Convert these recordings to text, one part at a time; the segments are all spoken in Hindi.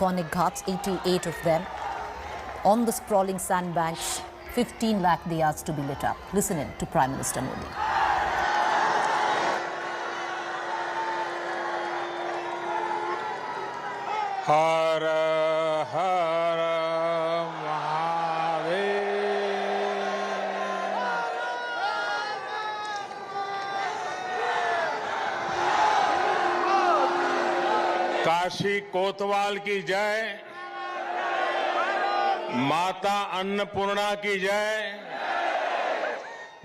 iconic ghats, 88 of them. On the sprawling sandbanks, 15 lakh diyas to be lit up. Listen in to Prime Minister Modi. हर हर महादेव। काशी कोतवाल की जय, माता अन्नपूर्णा की जय,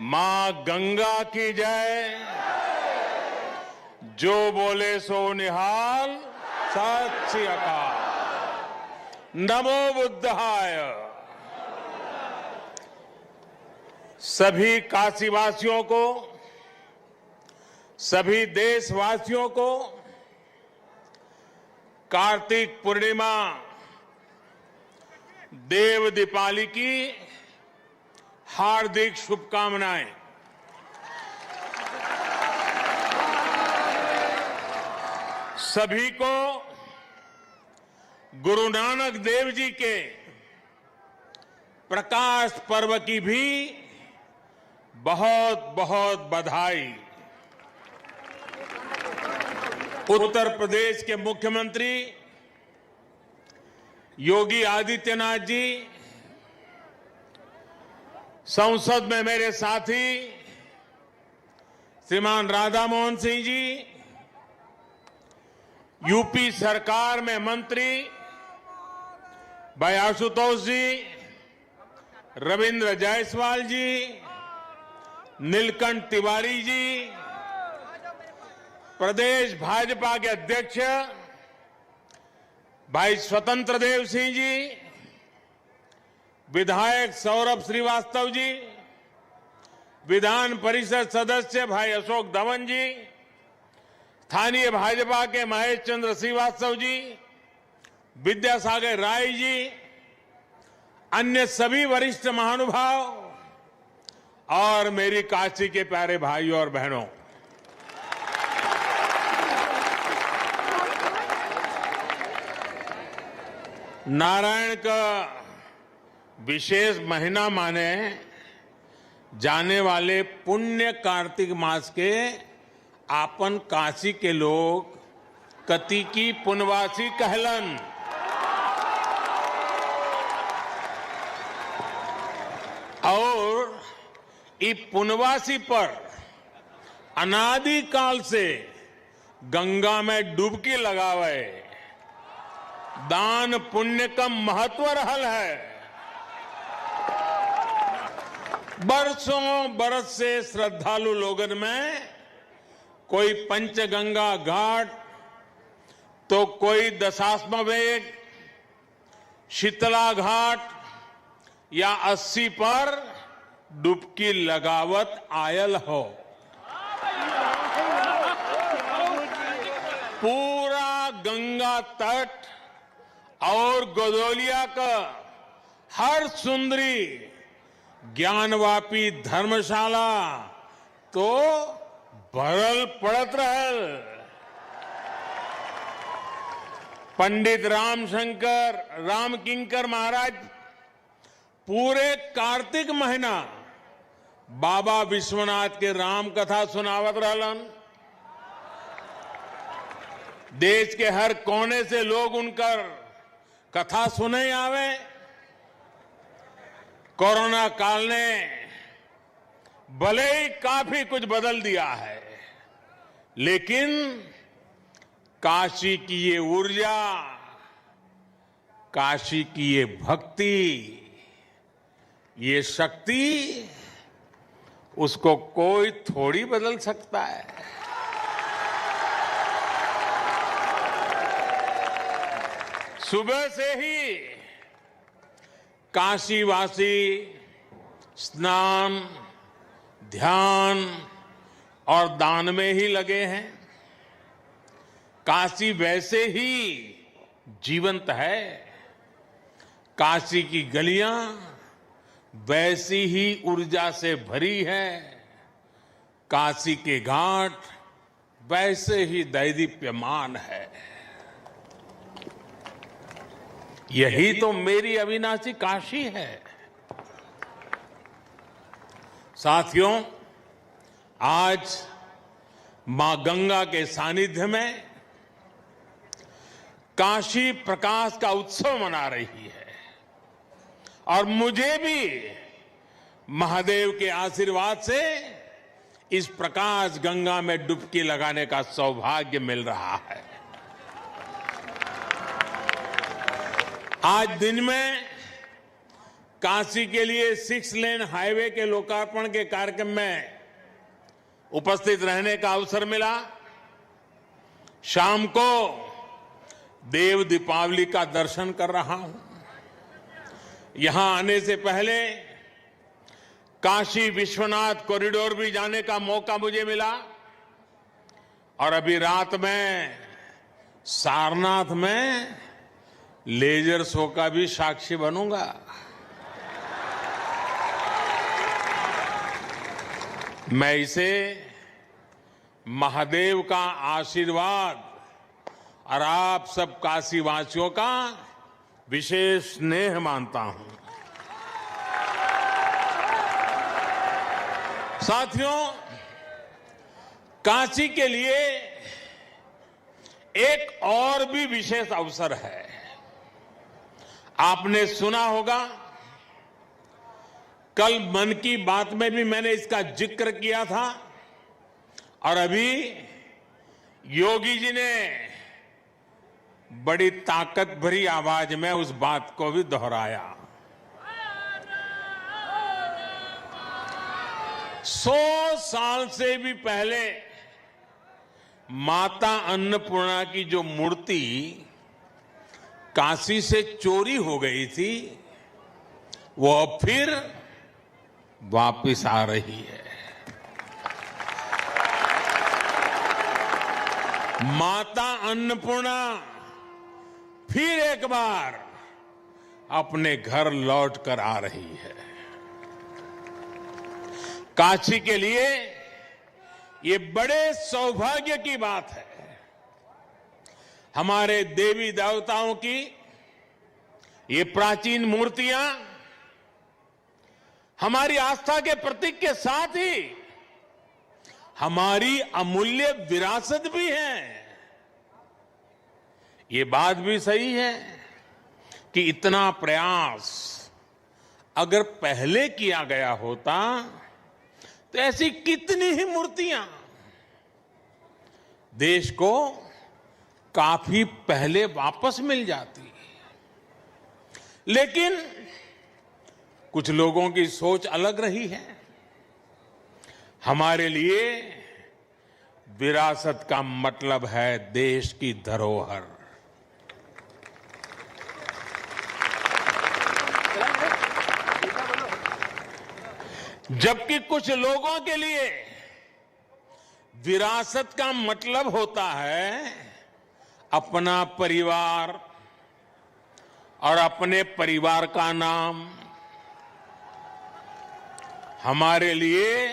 मां गंगा की जय। जो बोले सो निहाल, सत श्री अकाल। नमो बुद्धाय। सभी काशीवासियों को, सभी देशवासियों को कार्तिक पूर्णिमा देव दीपावली की हार्दिक शुभकामनाएं। सभी को गुरु नानक देव जी के प्रकाश पर्व की भी बहुत बहुत बधाई। उत्तर प्रदेश के मुख्यमंत्री योगी आदित्यनाथ जी, संसद में मेरे साथी श्रीमान राधा मोहन सिंह जी, यूपी सरकार में मंत्री भाई आशुतोष जी, रविंद्र जायसवाल जी, नीलकंठ तिवारी जी, प्रदेश भाजपा के अध्यक्ष भाई स्वतंत्र देव सिंह जी, विधायक सौरभ श्रीवास्तव जी, विधान परिषद सदस्य भाई अशोक धवन जी, स्थानीय भाजपा के महेश चंद्र श्रीवास्तव जी, विद्यासागर राय जी, अन्य सभी वरिष्ठ महानुभाव और मेरी काशी के प्यारे भाइयों और बहनों, नारायण का विशेष महीना माने जाने वाले पुण्य कार्तिक मास के आपन काशी के लोग कति की पुनवासी कहलन। और इस पुनवासी पर अनादि काल से गंगा में डुबकी लगावे दान पुण्य का महत्व रहल है। बरसों बरस से श्रद्धालु लोगन में कोई पंचगंगा घाट तो कोई दशाश्वमेध, शीतला घाट या 80 पर डुबकी लगावत आयल हो। पूरा गंगा तट और गोदोलिया का हर सुंदरी ज्ञानवापी धर्मशाला तो भरल पड़त रहल। पंडित रामशंकर रामकिंकर महाराज पूरे कार्तिक महीना बाबा विश्वनाथ के राम कथा सुनावत रहलन। देश के हर कोने से लोग उनकर कथा सुने आवे। कोरोना काल ने भले ही काफी कुछ बदल दिया है, लेकिन काशी की ये ऊर्जा, काशी की ये भक्ति, ये शक्ति, उसको कोई थोड़ी बदल सकता है। सुबह से ही काशीवासी स्नान, ध्यान और दान में ही लगे हैं। काशी वैसे ही जीवंत है। काशी की गलियां वैसी ही ऊर्जा से भरी है। काशी के घाट वैसे ही दैदीप्यमान है। यही तो मेरी अविनाशी काशी है। साथियों, आज मां गंगा के सानिध्य में काशी प्रकाश का उत्सव मना रही है और मुझे भी महादेव के आशीर्वाद से इस प्रकाश गंगा में डुबकी लगाने का सौभाग्य मिल रहा है। आज दिन में काशी के लिए 6 लेन हाईवे के लोकार्पण के कार्यक्रम में उपस्थित रहने का अवसर मिला। शाम को देव दीपावली का दर्शन कर रहा हूं। यहां आने से पहले काशी विश्वनाथ कॉरिडोर भी जाने का मौका मुझे मिला और अभी रात में सारनाथ में लेजर शो का भी साक्षी बनूंगा। मैं इसे महादेव का आशीर्वाद और आप सब काशीवासियों का विशेष स्नेह मानता हूं। साथियों, काशी के लिए एक और भी विशेष अवसर है। आपने सुना होगा, कल मन की बात में भी मैंने इसका जिक्र किया था और अभी योगी जी ने बड़ी ताकत भरी आवाज में उस बात को भी दोहराया। 100 साल से भी पहले माता अन्नपूर्णा की जो मूर्ति काशी से चोरी हो गई थी, वो अब फिर वापिस आ रही है। माता अन्नपूर्णा फिर एक बार अपने घर लौट कर आ रही है। काशी के लिए ये बड़े सौभाग्य की बात है। हमारे देवी देवताओं की ये प्राचीन मूर्तियां हमारी आस्था के प्रतीक के साथ ही हमारी अमूल्य विरासत भी है। ये बात भी सही है कि इतना प्रयास अगर पहले किया गया होता तो ऐसी कितनी ही मूर्तियां देश को काफी पहले वापस मिल जाती। लेकिन कुछ लोगों की सोच अलग रही है। हमारे लिए विरासत का मतलब है देश की धरोहर। जबकि कुछ लोगों के लिए विरासत का मतलब होता है अपना परिवार और अपने परिवार का नाम। हमारे लिए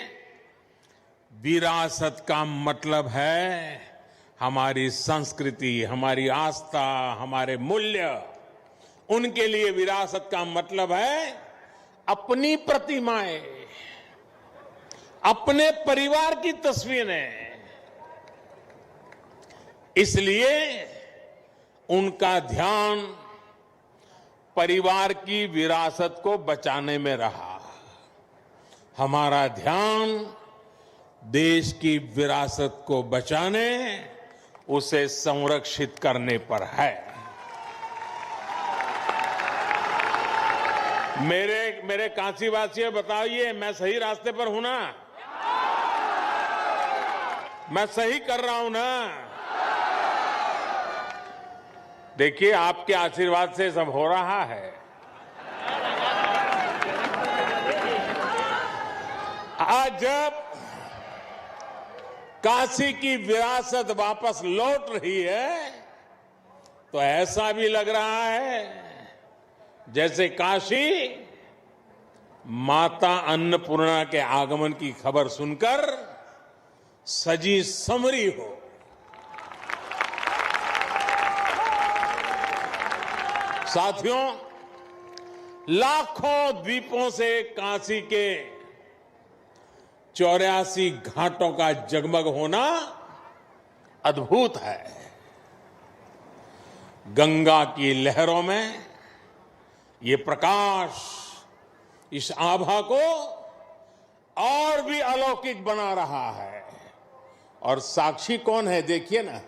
विरासत का मतलब है हमारी संस्कृति, हमारी आस्था, हमारे मूल्य। उनके लिए विरासत का मतलब है अपनी प्रतिमाएं, अपने परिवार की तस्वीरें। इसलिए उनका ध्यान परिवार की विरासत को बचाने में रहा। हमारा ध्यान देश की विरासत को बचाने, उसे संरक्षित करने पर है। मेरे काशीवासियों, बताइए मैं सही रास्ते पर हूं ना? मैं सही कर रहा हूं ना? देखिए, आपके आशीर्वाद से सब हो रहा है। आज जब काशी की विरासत वापस लौट रही है तो ऐसा भी लग रहा है जैसे काशी माता अन्नपूर्णा के आगमन की खबर सुनकर सजी समरी हो। साथियों, लाखों द्वीपों से काशी के 84 घाटों का जगमग होना अद्भुत है। गंगा की लहरों में ये प्रकाश इस आभा को और भी अलौकिक बना रहा है। और साक्षी कौन है, देखिए ना।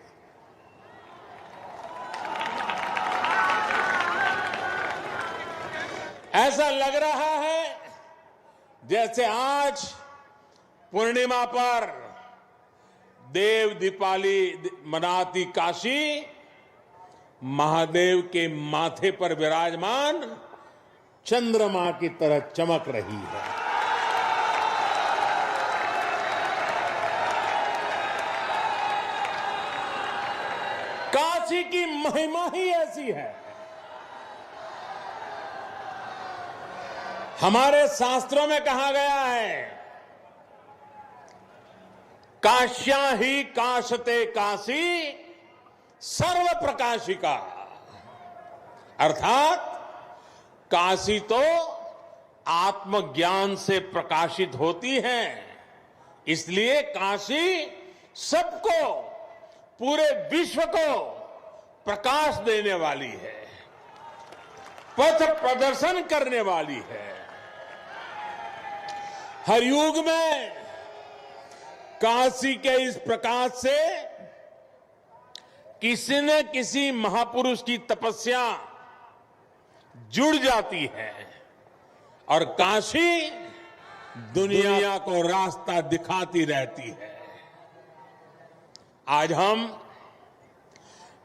ऐसा लग रहा है जैसे आज पूर्णिमा पर देव दीपावली मनाती काशी महादेव के माथे पर विराजमान चंद्रमा की तरह चमक रही है। काशी की महिमा ही ऐसी है। हमारे शास्त्रों में कहा गया है, काश्यां ही काशते काशी सर्व प्रकाशिका, अर्थात काशी तो आत्मज्ञान से प्रकाशित होती है, इसलिए काशी सबको, पूरे विश्व को प्रकाश देने वाली है, पथ प्रदर्शन करने वाली है। हर युग में काशी के इस प्रकाश से किसी न किसी महापुरुष की तपस्या जुड़ जाती है और काशी दुनिया को रास्ता दिखाती रहती है। आज हम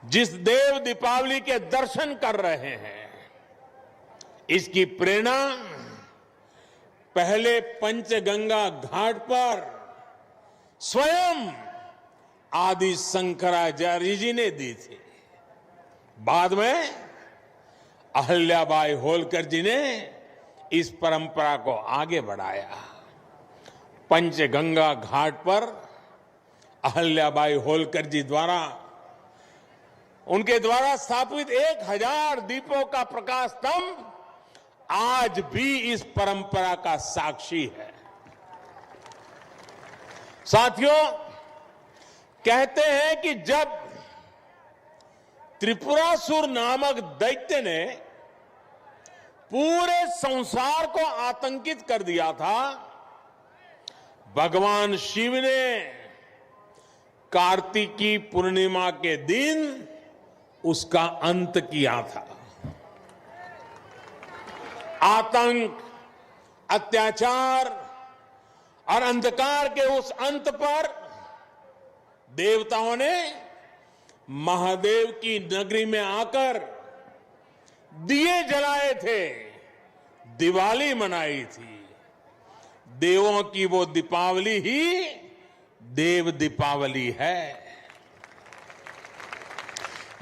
जिस देव दीपावली के दर्शन कर रहे हैं, इसकी प्रेरणा पहले पंचगंगा घाट पर स्वयं आदि शंकराचार्य जी ने दी थी। बाद में अहल्याबाई होलकर जी ने इस परंपरा को आगे बढ़ाया। पंचगंगा घाट पर अहल्याबाई होलकर जी द्वारा, उनके द्वारा स्थापित 1000 दीपों का प्रकाश स्तंभ आज भी इस परंपरा का साक्षी है। साथियों, कहते हैं कि जब त्रिपुरासुर नामक दैत्य ने पूरे संसार को आतंकित कर दिया था, भगवान शिव ने कार्तिकी पूर्णिमा के दिन उसका अंत किया था। आतंक, अत्याचार और अंधकार के उस अंत पर देवताओं ने महादेव की नगरी में आकर दिए जलाए थे, दिवाली मनाई थी। देवों की वो दीपावली ही देव दीपावली है।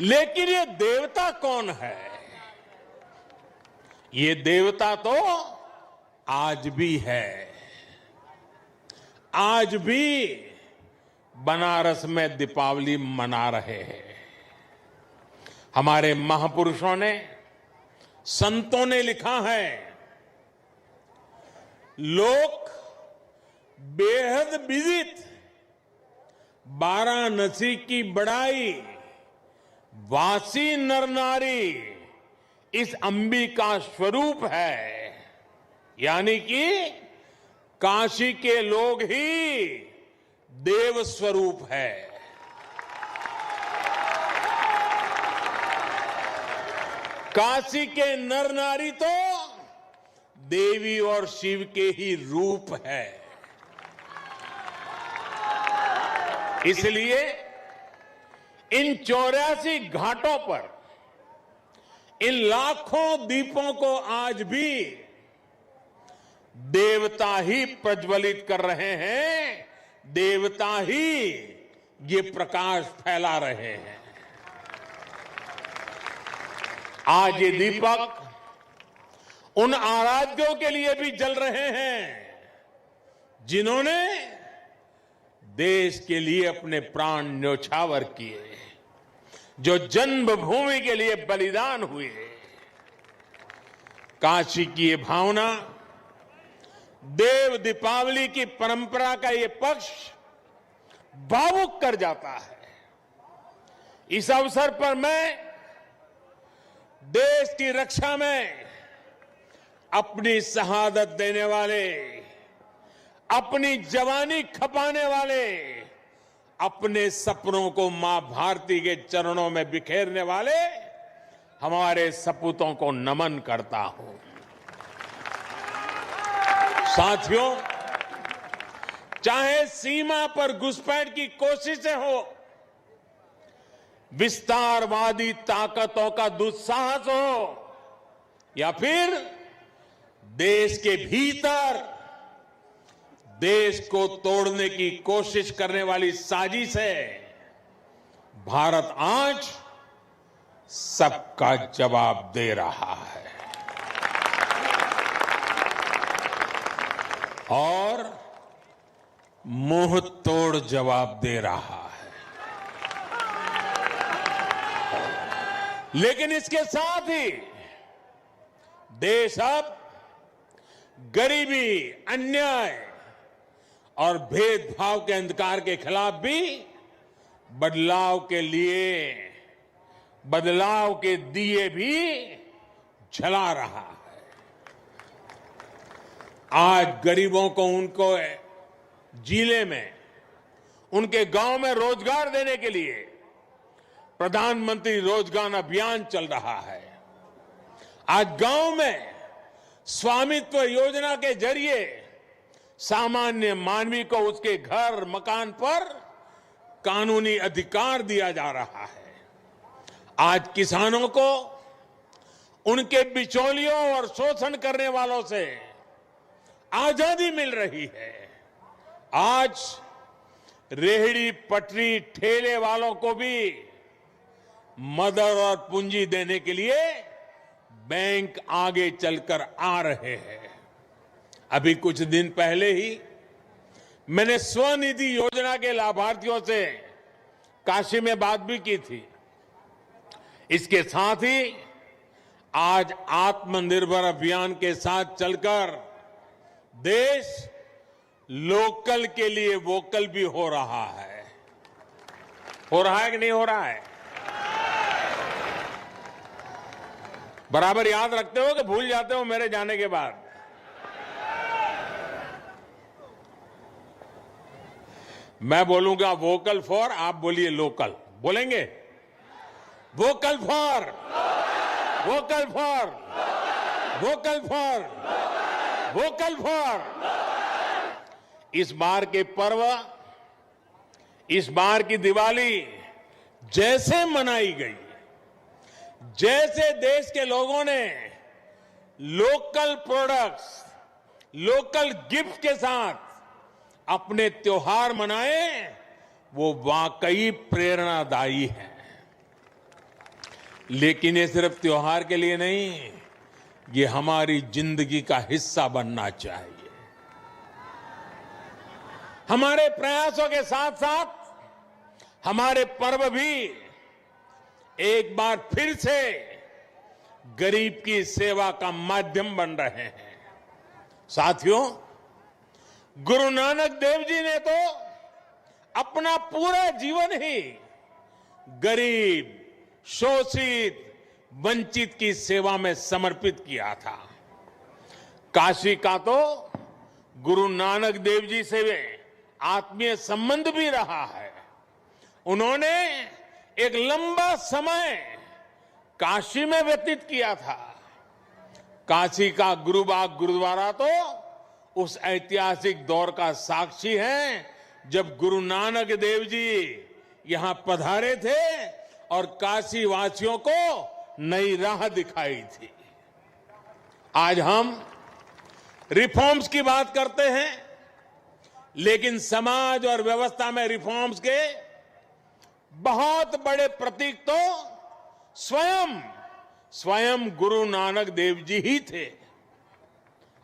लेकिन ये देवता कौन है? ये देवता तो आज भी है। आज भी बनारस में दीपावली मना रहे हैं। हमारे महापुरुषों ने, संतों ने लिखा है, लोक बेहद विदित वाराणसी की बड़ाई, वासी नर नारी इस अंबिका स्वरूप है। यानी कि काशी के लोग ही देव स्वरूप है। काशी के नर नारी तो देवी और शिव के ही रूप है। इसलिए इन 84 घाटों पर इन लाखों दीपों को आज भी देवता ही प्रज्वलित कर रहे हैं, देवता ही ये प्रकाश फैला रहे हैं। आज ये दीपक उन आराध्यों के लिए भी जल रहे हैं जिन्होंने देश के लिए अपने प्राण न्योछावर किए, जो जन्मभूमि के लिए बलिदान हुए। काशी की ये भावना, देव दीपावली की परंपरा का ये पक्ष भावुक कर जाता है। इस अवसर पर मैं देश की रक्षा में अपनी शहादत देने वाले, अपनी जवानी खपाने वाले, अपने सपनों को मां भारती के चरणों में बिखेरने वाले हमारे सपूतों को नमन करता हूं। साथियों, चाहे सीमा पर घुसपैठ की कोशिशें हो, विस्तारवादी ताकतों का दुस्साहस हो, या फिर देश के भीतर देश को तोड़ने की कोशिश करने वाली साजिश है, भारत आज सबका जवाब दे रहा है और मुंह तोड़ जवाब दे रहा है। लेकिन इसके साथ ही देश अब गरीबी, अन्याय और भेदभाव के अंधकार के खिलाफ भी बदलाव के दिए भी जला रहा है। आज गरीबों को उनको जिले में, उनके गांव में रोजगार देने के लिए प्रधानमंत्री रोजगार अभियान चल रहा है। आज गांव में स्वामित्व योजना के जरिए सामान्य मानवी को उसके घर, मकान पर कानूनी अधिकार दिया जा रहा है। आज किसानों को उनके बिचौलियों और शोषण करने वालों से आजादी मिल रही है। आज रेहड़ी, पटरी, ठेले वालों को भी मदद और पूंजी देने के लिए बैंक आगे चलकर आ रहे हैं। अभी कुछ दिन पहले ही मैंने स्वनिधि योजना के लाभार्थियों से काशी में बात भी की थी। इसके साथ ही आज आत्मनिर्भर अभियान के साथ चलकर देश लोकल के लिए वोकल भी हो रहा है। हो रहा है कि नहीं हो रहा है? बराबर याद रखते हो कि भूल जाते हो मेरे जाने के बाद? मैं बोलूंगा वोकल फॉर, आप बोलिए लोकल। बोलेंगे? Vocal for, vocal for, vocal for, vocal for. इस बार के पर्व, इस बार की दिवाली जैसे मनाई गई, जैसे देश के लोगों ने लोकल प्रोडक्ट्स, लोकल गिफ्ट के साथ अपने त्योहार मनाए, वो वाकई प्रेरणादायी है। लेकिन ये सिर्फ त्योहार के लिए नहीं, ये हमारी जिंदगी का हिस्सा बनना चाहिए। हमारे प्रयासों के साथ साथ हमारे पर्व भी एक बार फिर से गरीब की सेवा का माध्यम बन रहे हैं। साथियों, गुरु नानक देव जी ने तो अपना पूरा जीवन ही गरीब, शोषित, वंचित की सेवा में समर्पित किया था। काशी का तो गुरु नानक देव जी से आत्मीय संबंध भी रहा है। उन्होंने एक लंबा समय काशी में व्यतीत किया था। काशी का गुरुबाग गुरुद्वारा तो उस ऐतिहासिक दौर का साक्षी है जब गुरु नानक देव जी यहां पधारे थे और काशी वासियों को नई राह दिखाई थी। आज हम रिफॉर्म्स की बात करते हैं, लेकिन समाज और व्यवस्था में रिफॉर्म्स के बहुत बड़े प्रतीक तो स्वयं गुरु नानक देव जी ही थे।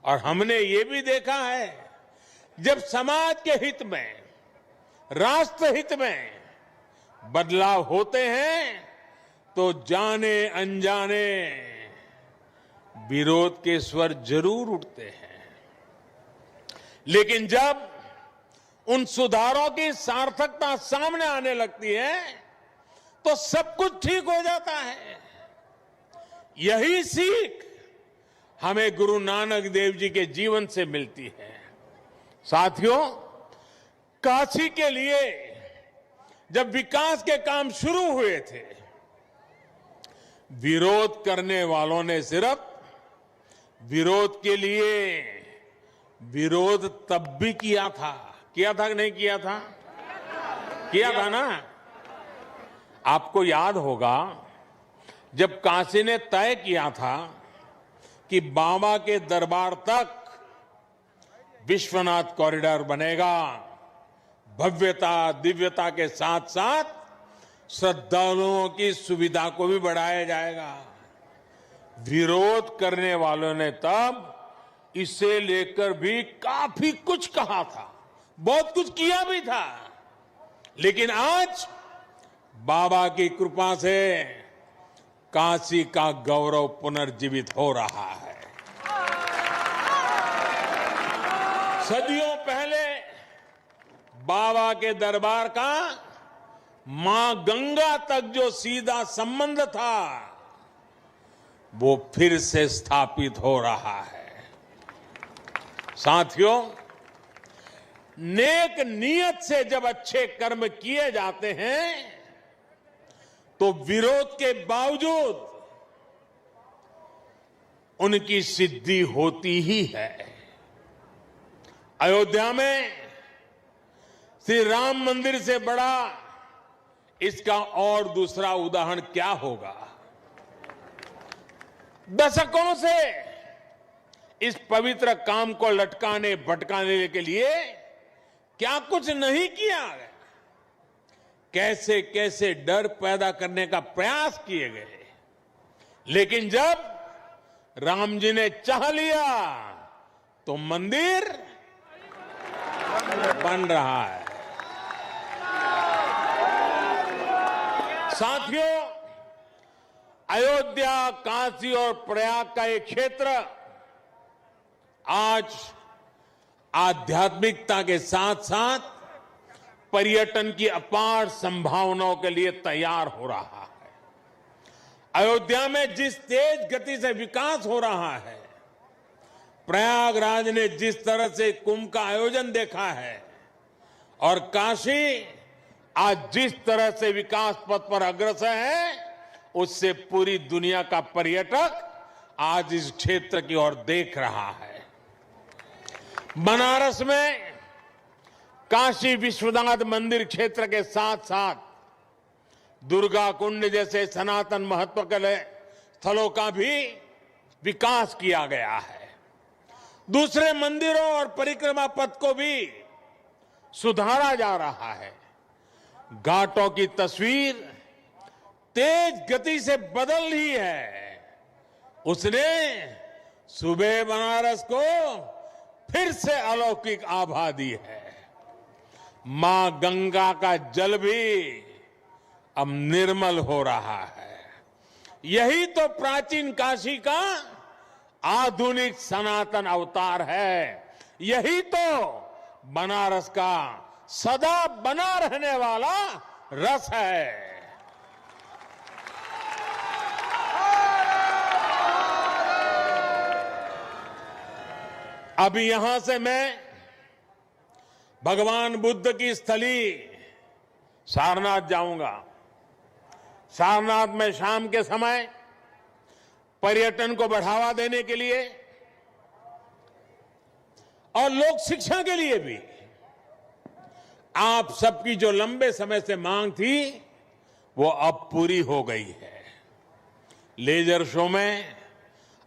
और हमने ये भी देखा है, जब समाज के हित में, राष्ट्र हित में बदलाव होते हैं तो जाने अनजाने विरोध के स्वर जरूर उठते हैं, लेकिन जब उन सुधारों की सार्थकता सामने आने लगती है तो सब कुछ ठीक हो जाता है। यही सीख हमें गुरु नानक देव जी के जीवन से मिलती है। साथियों, काशी के लिए जब विकास के काम शुरू हुए थे, विरोध करने वालों ने सिर्फ विरोध के लिए विरोध तब भी किया था कि नहीं किया था? किया था ना। आपको याद होगा जब काशी ने तय किया था कि बाबा के दरबार तक विश्वनाथ कॉरिडोर बनेगा, भव्यता दिव्यता के साथ साथ श्रद्धालुओं की सुविधा को भी बढ़ाया जाएगा। विरोध करने वालों ने तब इसे लेकर भी काफी कुछ कहा था, बहुत कुछ किया भी था, लेकिन आज बाबा की कृपा से काशी का गौरव पुनर्जीवित हो रहा है। सदियों पहले बाबा के दरबार का मां गंगा तक जो सीधा संबंध था वो फिर से स्थापित हो रहा है। साथियों, नेक नियत से जब अच्छे कर्म किए जाते हैं तो विरोध के बावजूद उनकी सिद्धि होती ही है। अयोध्या में श्री राम मंदिर से बड़ा इसका और दूसरा उदाहरण क्या होगा? दशकों से इस पवित्र काम को लटकाने भटकाने के लिए क्या कुछ नहीं किया गया, कैसे कैसे डर पैदा करने का प्रयास किए गए, लेकिन जब राम जी ने चाह लिया तो मंदिर बन रहा है। साथियों, अयोध्या, काशी और प्रयाग का एक क्षेत्र आज आध्यात्मिकता के साथ साथ पर्यटन की अपार संभावनाओं के लिए तैयार हो रहा है। अयोध्या में जिस तेज गति से विकास हो रहा है, प्रयागराज ने जिस तरह से कुंभ का आयोजन देखा है और काशी आज जिस तरह से विकास पथ पर अग्रसर है, उससे पूरी दुनिया का पर्यटक आज इस क्षेत्र की ओर देख रहा है। बनारस में काशी विश्वनाथ मंदिर क्षेत्र के साथ साथ दुर्गा कुंड जैसे सनातन महत्व के स्थलों का भी विकास किया गया है। दूसरे मंदिरों और परिक्रमा पथ को भी सुधारा जा रहा है। घाटों की तस्वीर तेज गति से बदल रही है। उसने सुबह बनारस को फिर से अलौकिक आभा दी है। मां गंगा का जल भी अब निर्मल हो रहा है। यही तो प्राचीन काशी का आधुनिक सनातन अवतार है। यही तो बनारस का सदा बना रहने वाला रस है। अभी यहां से मैं भगवान बुद्ध की स्थली सारनाथ जाऊंगा। सारनाथ में शाम के समय पर्यटन को बढ़ावा देने के लिए और लोक शिक्षा के लिए भी आप सबकी जो लंबे समय से मांग थी वो अब पूरी हो गई है। लेजर शो में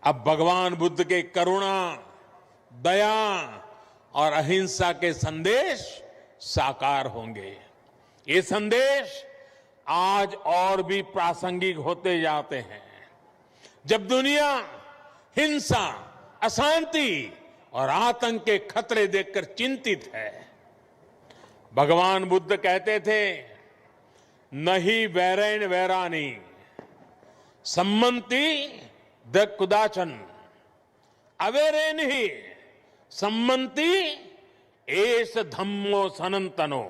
अब भगवान बुद्ध के करुणा, दया और अहिंसा के संदेश साकार होंगे। ये संदेश आज और भी प्रासंगिक होते जाते हैं। जब दुनिया हिंसा, अशांति और आतंक के खतरे देखकर चिंतित है, भगवान बुद्ध कहते थे, नहीं वैरेण वैरानी सम्मति द कुदाचन। अवेरेनिहि सम्मति एष धम्मो सनातनो,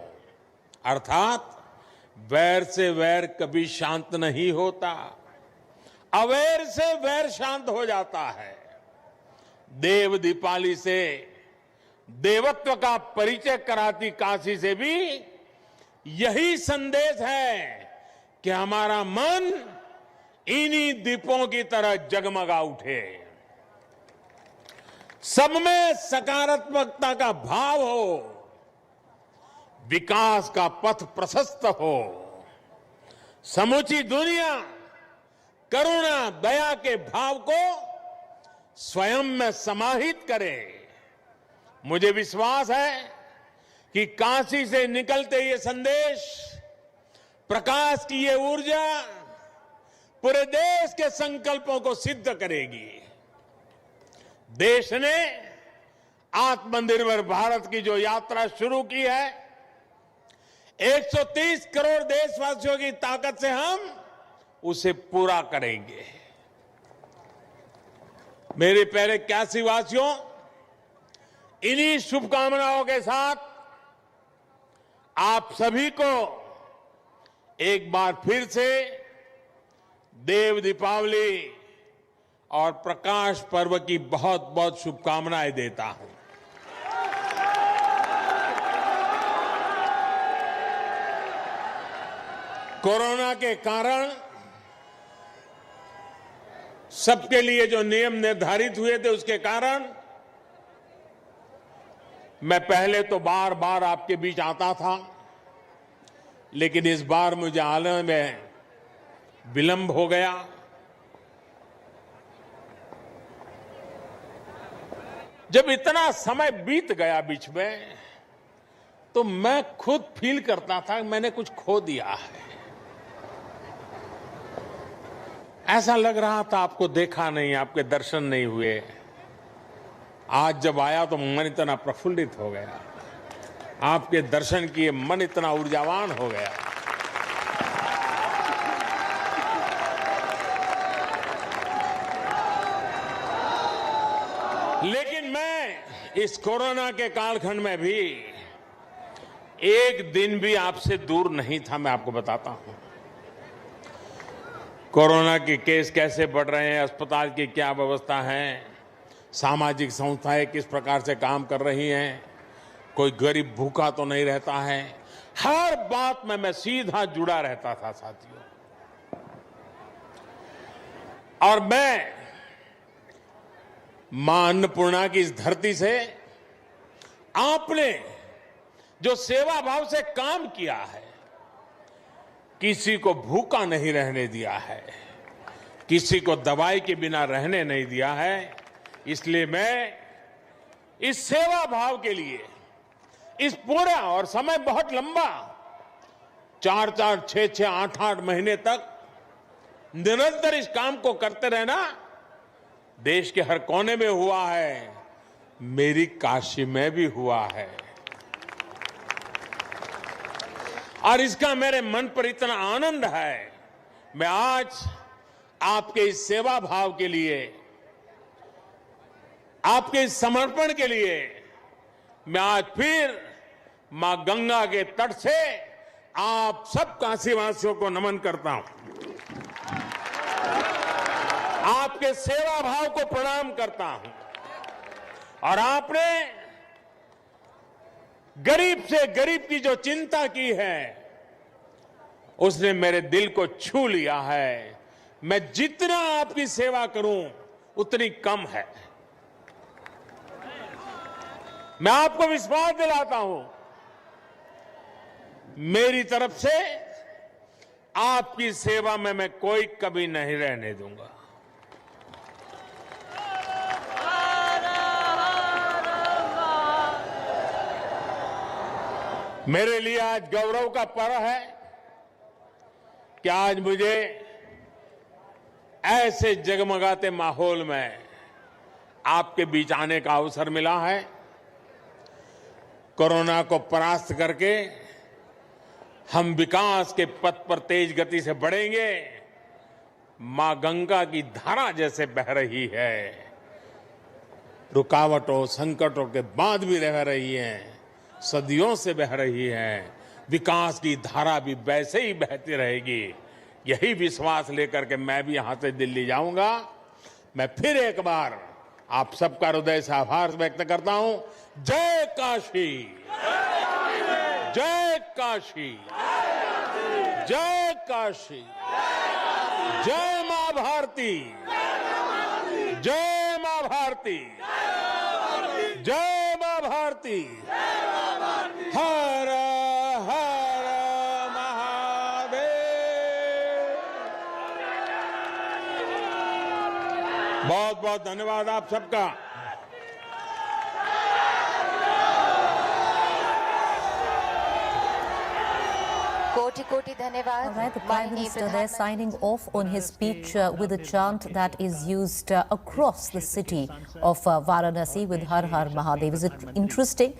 अर्थात वैर से वैर कभी शांत नहीं होता, अवैर से वैर शांत हो जाता है। देव दीपावली से देवत्व का परिचय कराती काशी से भी यही संदेश है कि हमारा मन इन्हीं दीपों की तरह जगमगा उठे, सब में सकारात्मकता का भाव हो, विकास का पथ प्रशस्त हो, समूची दुनिया करुणा दया के भाव को स्वयं में समाहित करे। मुझे विश्वास है कि काशी से निकलते ये संदेश, प्रकाश की ये ऊर्जा पूरे देश के संकल्पों को सिद्ध करेगी। देश ने आत्मनिर्भर भारत की जो यात्रा शुरू की है, 130 करोड़ देशवासियों की ताकत से हम उसे पूरा करेंगे। मेरे प्यारे काशी वासियों, इन्हीं शुभकामनाओं के साथ आप सभी को एक बार फिर से देव दीपावली और प्रकाश पर्व की बहुत बहुत शुभकामनाएं देता हूं। कोरोना के कारण सबके लिए जो नियम निर्धारित हुए थे, उसके कारण मैं पहले तो बार बार आपके बीच आता था, लेकिन इस बार मुझे आने में विलंब हो गया। जब इतना समय बीत गया बीच में, तो मैं खुद फील करता था कि मैंने कुछ खो दिया है। ऐसा लग रहा था आपको देखा नहीं, आपके दर्शन नहीं हुए। आज जब आया तो मन इतना प्रफुल्लित हो गया, आपके दर्शन किए मन इतना ऊर्जावान हो गया। लेकिन मैं इस कोरोना के कालखंड में भी एक दिन भी आपसे दूर नहीं था। मैं आपको बताता हूं कोरोना के केस कैसे बढ़ रहे हैं, अस्पताल की क्या व्यवस्था है, सामाजिक संस्थाएं किस प्रकार से काम कर रही हैं, कोई गरीब भूखा तो नहीं रहता है। हर बात में मैं सीधा जुड़ा रहता था साथियों। और मैं मां अन्नपूर्णा की इस धरती से आपने जो सेवा भाव से काम किया है, किसी को भूखा नहीं रहने दिया है, किसी को दवाई के बिना रहने नहीं दिया है, इसलिए मैं इस सेवा भाव के लिए इस पूरा, और समय बहुत लंबा, 4-4, 6-6, 8-8 महीने तक निरंतर इस काम को करते रहना देश के हर कोने में हुआ है, मेरी काशी में भी हुआ है। और इसका मेरे मन पर इतना आनंद है, मैं आज आपके इस सेवा भाव के लिए, आपके इस समर्पण के लिए मैं आज फिर मां गंगा के तट से आप सब काशीवासियों को नमन करता हूं, आपके सेवा भाव को प्रणाम करता हूं। और आपने गरीब से गरीब की जो चिंता की है, उसने मेरे दिल को छू लिया है। मैं जितना आपकी सेवा करूं उतनी कम है। मैं आपको विश्वास दिलाता हूं, मेरी तरफ से आपकी सेवा में मैं कोई कमी नहीं रहने दूंगा। मेरे लिए आज गौरव का पर्व है कि आज मुझे ऐसे जगमगाते माहौल में आपके बीच आने का अवसर मिला है। कोरोना को परास्त करके हम विकास के पथ पर तेज गति से बढ़ेंगे। मां गंगा की धारा जैसे बह रही है, रुकावटों संकटों के बाद भी रह रही हैं, सदियों से बह रही हैं। विकास की धारा भी वैसे ही बहती रहेगी। यही विश्वास लेकर के मैं भी यहां से दिल्ली जाऊंगा। मैं फिर एक बार आप सबका हृदय से आभार व्यक्त करता हूं। जय काशी, जय काशी, जय काशी, जय मां भारती, जय मां भारती, जय मां भारती, हर हर महादेव। बहुत बहुत धन्यवाद आप सबका। कोटि कोटि धन्यवाद। All right, the Prime Minister there signing off on his speech with a chant that is used across the city of Varanasi with Har Har Mahadev. Is it interesting?